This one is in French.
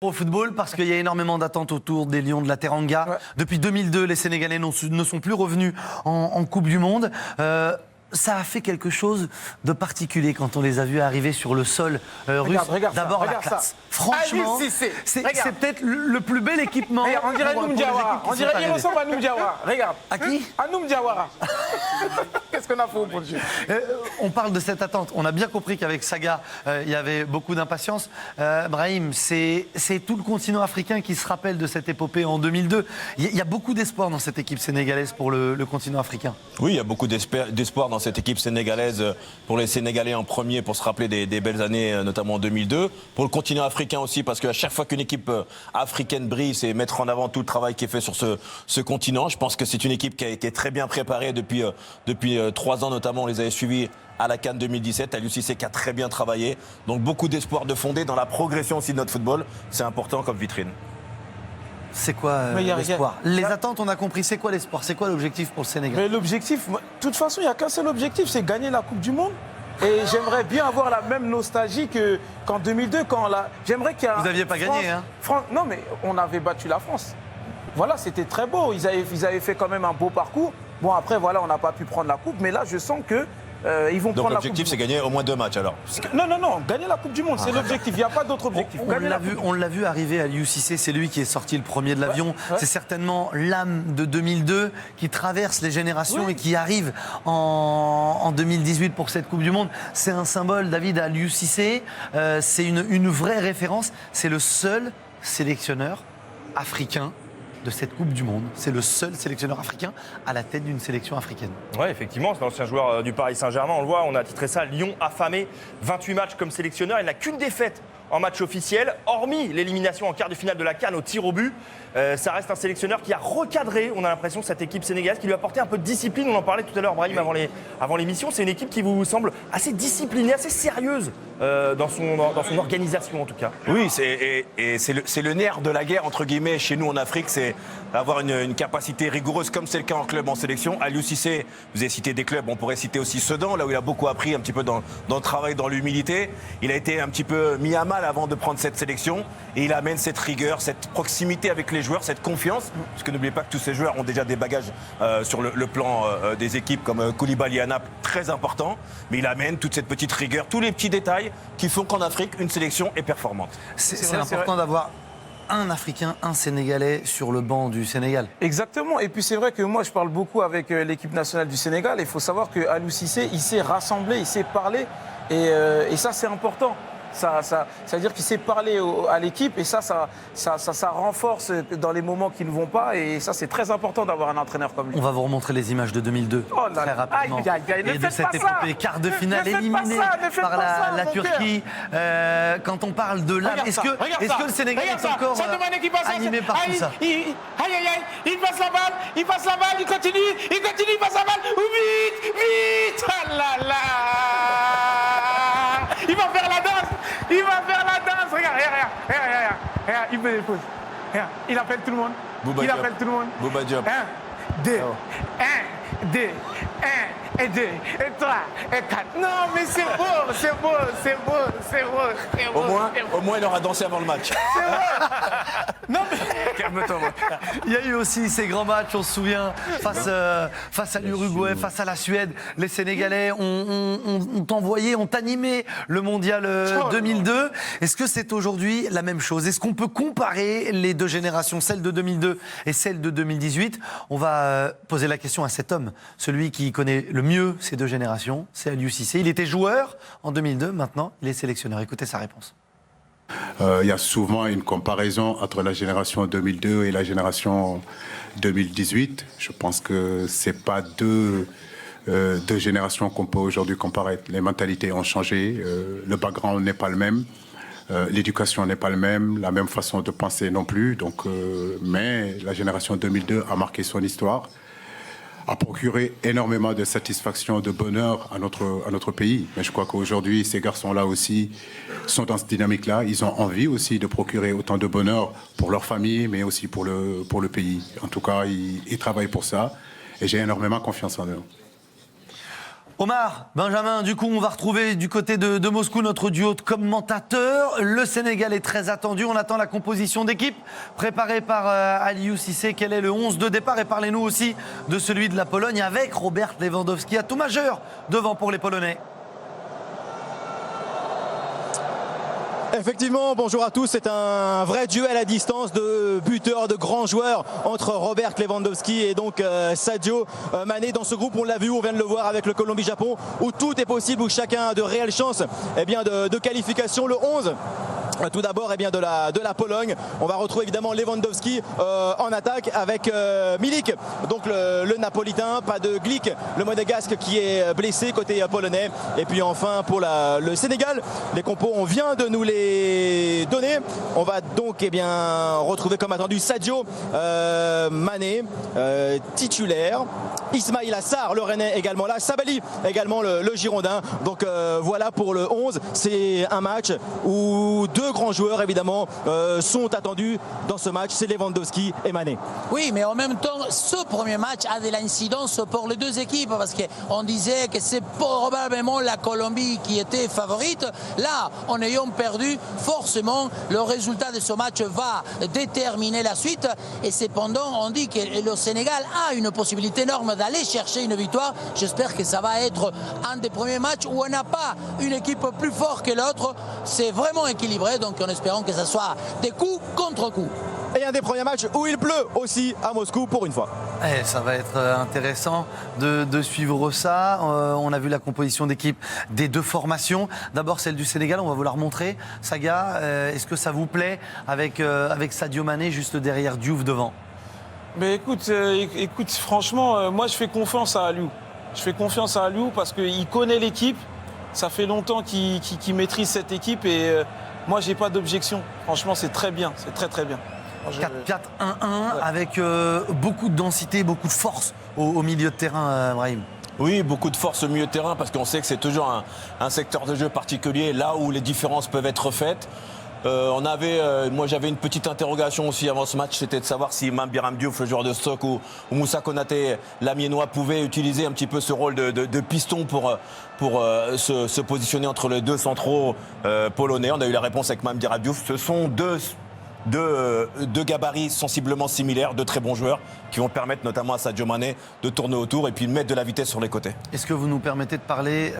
Au football, parce qu'il y a énormément d'attentes autour des Lions de la Teranga. Ouais. Depuis 2002, les Sénégalais ne sont plus revenus en Coupe du Monde. Ça a fait quelque chose de particulier quand on les a vus arriver sur le sol russe. D'abord la classe. Franchement, c'est peut-être le plus bel équipement. Regarde, on dirait Noum Diawara. On dirait qu'il ressemble à Noum Diawara. Regarde. À qui? À Noum Diawara. Qu'est-ce qu'on a fait au bon Dieu? On parle de cette attente. On a bien compris qu'avec Saga, il y avait beaucoup d'impatience. Brahim, c'est tout le continent africain qui se rappelle de cette épopée en 2002. Il y a beaucoup d'espoir dans cette équipe sénégalaise pour le continent africain. Oui, il y a beaucoup d'espoir dans cette équipe sénégalaise pour les Sénégalais en premier, pour se rappeler des belles années, notamment en 2002. Pour le continent africain aussi, parce qu'à chaque fois qu'une équipe africaine brille, c'est mettre en avant tout le travail qui est fait sur ce continent. Je pense que c'est une équipe qui a été très bien préparée depuis 3 ans, notamment. On les avait suivis à la CAN 2017, à l'UCC qui a très bien travaillé. Donc beaucoup d'espoir de fonder dans la progression aussi de notre football. C'est important comme vitrine. C'est quoi l'espoir? Les attentes, on a compris. C'est quoi l'espoir? C'est quoi l'objectif pour le Sénégal? Mais l'objectif, de toute façon, il n'y a qu'un seul objectif, c'est gagner la Coupe du Monde. Et j'aimerais bien avoir la même nostalgie qu'en 2002, j'aimerais qu'il y ait Vous n'aviez pas gagné, hein? Non, mais on avait battu la France. Voilà, c'était très beau. Ils avaient fait quand même un beau parcours. Bon, après, voilà, on n'a pas pu prendre la Coupe. Mais là, je sens que ils vont prendre la Coupe. Donc l'objectif, c'est gagner au moins 2 matchs, alors? Non, gagner la Coupe du Monde, c'est l'objectif. Il n'y a pas d'autre objectif. On l'a vu arriver à l'UCC, c'est lui qui est sorti le premier de l'avion. Ouais. C'est certainement l'âme de 2002 qui traverse les générations et qui arrive en 2018 pour cette Coupe du Monde. C'est un symbole, David, à l'UCC. C'est une vraie référence. C'est le seul sélectionneur africain de cette Coupe du Monde. C'est le seul sélectionneur africain à la tête d'une sélection africaine. Oui, effectivement, c'est l'ancien joueur du Paris Saint-Germain. On le voit, on a titré ça Lion affamé. 28 matchs comme sélectionneur. Il n'a qu'une défaite en match officiel, hormis l'élimination en quart de finale de la CAN au tir au but. Ça reste un sélectionneur qui a recadré, on a l'impression, cette équipe sénégalaise, qui lui a apporté un peu de discipline. On en parlait tout à l'heure, Brahim, avant l'émission. C'est une équipe qui vous semble assez disciplinée, assez sérieuse dans son organisation, en tout cas. Oui, c'est le nerf de la guerre, entre guillemets, chez nous en Afrique. C'est avoir une capacité rigoureuse, comme c'est le cas en club, en sélection. À l'UCC, vous avez cité des clubs, on pourrait citer aussi Sedan, là où il a beaucoup appris un petit peu dans le travail, dans l'humilité. Il a été un petit peu mis à mal avant de prendre cette sélection. Et il amène cette rigueur, cette proximité avec les joueurs, cette confiance. Parce que n'oubliez pas que tous ces joueurs ont déjà des bagages sur le plan des équipes, comme Koulibaly à Naples, très important. Mais il amène toute cette petite rigueur, tous les petits détails qui font qu'en Afrique, une sélection est performante. C'est important d'avoir un Africain, un Sénégalais sur le banc du Sénégal. Exactement. Et puis c'est vrai que moi, je parle beaucoup avec l'équipe nationale du Sénégal. Il faut savoir qu'à l'UCC, il sait rassembler, il sait parler. Et ça, c'est important. Ça veut dire qu'il sait parler à l'équipe et ça renforce dans les moments qui ne vont pas. Et ça, c'est très important d'avoir un entraîneur comme lui. On va vous remontrer les images de 2002 très rapidement. Et de cette épopée, quart de finale éliminée par la Turquie. Quand on parle de l'âme, est-ce que le Sénégal est encore animé par tout ça? Il passe la balle, il continue, il passe la balle. Vite ah là là. Il va faire la danse, regarde, il fait des pauses. Regarde, il appelle tout le monde. Bouba Diop. 1, 2, 1, 2, 1, et 2, et 3, et 4. Non, mais c'est beau. Au moins, il aura dansé avant le match. C'est beau. Non, mais... Calme-toi. Il y a eu aussi ces grands matchs, on se souvient, face à l'Uruguay, face à la Suède. Les Sénégalais ont envoyé, ont animé le mondial 2002. Est-ce que c'est aujourd'hui la même chose? Est-ce qu'on peut comparer les deux générations, celle de 2002 et celle de 2018? On va poser la question à cet homme, celui qui connaît le mieux ces deux générations, c'est Aliou Cissé. Il était joueur en 2002, maintenant il est sélectionneur. Écoutez sa réponse. Il y a souvent une comparaison entre la génération 2002 et la génération 2018. Je pense que ce n'est pas deux générations qu'on peut aujourd'hui comparer. Les mentalités ont changé, le background n'est pas le même, l'éducation n'est pas le même, la même façon de penser non plus. Donc, mais la génération 2002 a marqué son histoire, a procuré énormément de satisfaction, de bonheur à notre pays. Mais je crois qu'aujourd'hui, ces garçons-là aussi sont dans cette dynamique-là. Ils ont envie aussi de procurer autant de bonheur pour leur famille, mais aussi pour le pays. En tout cas, ils travaillent pour ça et j'ai énormément confiance en eux. Omar, Benjamin, du coup, on va retrouver du côté de Moscou notre duo de commentateurs. Le Sénégal est très attendu. On attend la composition d'équipe préparée par Aliou Cissé. Quel est le 11 de départ? Et parlez-nous aussi de celui de la Pologne avec Robert Lewandowski, atout majeur devant pour les Polonais. Effectivement, bonjour à tous. C'est un vrai duel à distance de buteurs, de grands joueurs entre Robert Lewandowski et donc Sadio Mané. Dans ce groupe, on l'a vu, on vient de le voir avec le Colombie-Japon, où tout est possible, où chacun a de réelles chances de qualification. Le 11. Tout d'abord de la Pologne. On va retrouver évidemment Lewandowski en attaque avec Milik, donc le Napolitain, pas de Glick, le Monégasque qui est blessé côté polonais. Et puis enfin pour le Sénégal, les compos on vient de nous les donner. On va donc retrouver comme attendu Sadio Mané titulaire, Ismaïla Sarr le Rennais également là, Sabali également le Girondin. Donc voilà pour le 11. C'est un match où deux grands joueurs évidemment sont attendus dans ce match, c'est Lewandowski et Mané. Oui, mais en même temps, ce premier match a de l'incidence pour les deux équipes parce qu'on disait que c'est probablement la Colombie qui était favorite. Là, en ayant perdu, forcément, le résultat de ce match va déterminer la suite. Et cependant, on dit que le Sénégal a une possibilité énorme d'aller chercher une victoire. J'espère que ça va être un des premiers matchs où on n'a pas une équipe plus forte que l'autre. C'est vraiment équilibré, donc en espérant que ça soit des coups contre coups. Et un des premiers matchs où il pleut aussi à Moscou pour une fois. Ça va être intéressant de suivre ça. On a vu la composition d'équipe des deux formations. D'abord celle du Sénégal, on va vous la remontrer. Saga, est-ce que ça vous plaît avec Sadio Mané juste derrière Diouf devant? Mais écoute, franchement, moi je fais confiance à Aliou. Je fais confiance à Aliou parce qu'il connaît l'équipe. Ça fait longtemps qu'il maîtrise cette équipe et moi j'ai pas d'objection. Franchement, c'est très bien, c'est très très bien. 4-4-1-1 avec beaucoup de densité, beaucoup de force au milieu de terrain, Brahim. Oui, beaucoup de force au milieu de terrain parce qu'on sait que c'est toujours un secteur de jeu particulier, là où les différences peuvent être faites. Moi j'avais une petite interrogation aussi avant ce match, c'était de savoir si Mame Biram Diouf, le joueur de stock, ou Moussa Konaté, l'Amiénois, pouvait utiliser un petit peu ce rôle de piston pour se positionner entre les deux centraux polonais. On a eu la réponse avec Mame Biram Diouf. Ce sont deux gabarits sensiblement similaires, de très bons joueurs qui vont permettre notamment à Sadio Mané de tourner autour et puis de mettre de la vitesse sur les côtés. Est-ce que vous nous permettez de parler